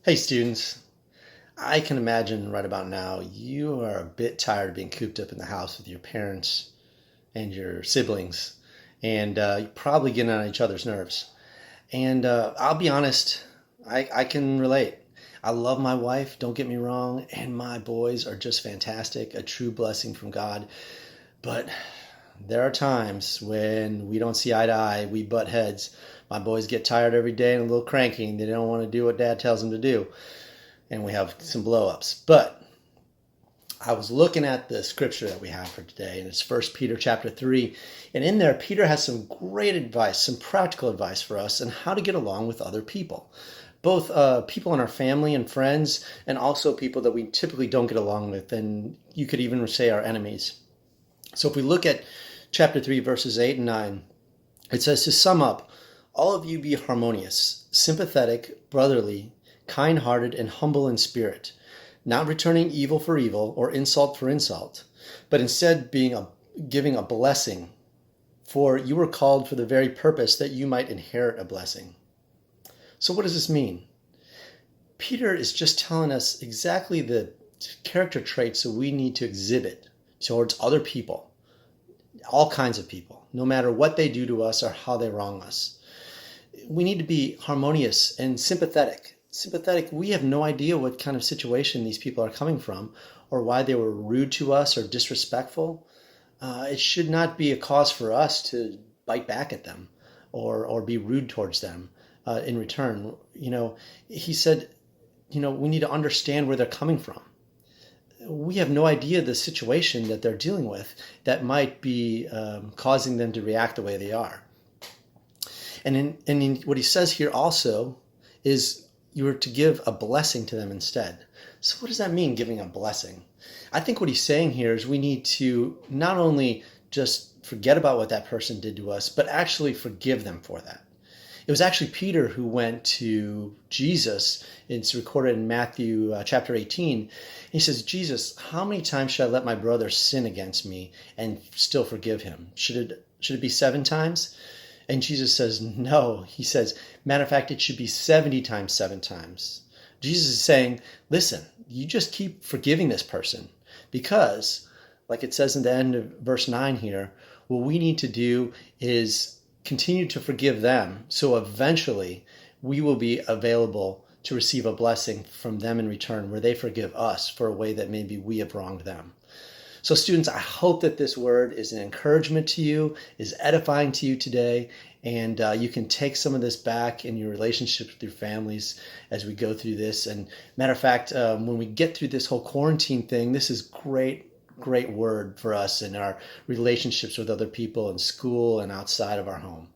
Hey students, I can imagine right about now you are a bit tired of being cooped up in the house with your parents and your siblings, and you're probably getting on each other's nerves. And I'll be honest, I can relate. I love my wife, don't get me wrong, and my boys are just fantastic, a true blessing from God. But there are times when we don't see eye to eye, we butt heads. My boys get tired every day and a little cranky, and they don't want to do what dad tells them to do, and we have some blowups. But I was looking at the scripture that we have for today, and it's First Peter chapter 3. And in there, Peter has some great advice, some practical advice for us on how to get along with other people. Both people in our family and friends, and also people that we typically don't get along with, and you could even say our enemies. So if we look at chapter 3, verses 8 and 9, it says, to sum up, all of you be harmonious, sympathetic, brotherly, kind-hearted, and humble in spirit, not returning evil for evil or insult for insult, but instead giving a blessing, for you were called for the very purpose that you might inherit a blessing. So what does this mean? Peter is just telling us exactly the character traits that we need to exhibit towards other people, all kinds of people, no matter what they do to us or how they wrong us. We need to be harmonious and sympathetic. We have no idea what kind of situation these people are coming from or why they were rude to us or disrespectful. It should not be a cause for us to bite back at them or be rude towards them in return. He said, we need to understand where they're coming from. We have no idea the situation that they're dealing with that might be causing them to react the way they are. And in what he says here also is you are to give a blessing to them instead. So what does that mean, giving a blessing? I think what he's saying here is we need to not only just forget about what that person did to us, but actually forgive them for that. It was actually Peter who went to Jesus. It's recorded in Matthew chapter 18. He says, Jesus, how many times should I let my brother sin against me and still forgive him? Should it be 7 times? And Jesus says, no. He says, matter of fact, it should be 70 times, 7 times. Jesus is saying, listen, you just keep forgiving this person because, like it says in the end of verse 9 here, what we need to do is continue to forgive them, so eventually we will be available to receive a blessing from them in return where they forgive us for a way that maybe we have wronged them. So students, I hope that this word is an encouragement to you, is edifying to you today, and you can take some of this back in your relationships with your families as we go through this. And matter of fact, when we get through this whole quarantine thing, this is great word for us in our relationships with other people in school and outside of our home.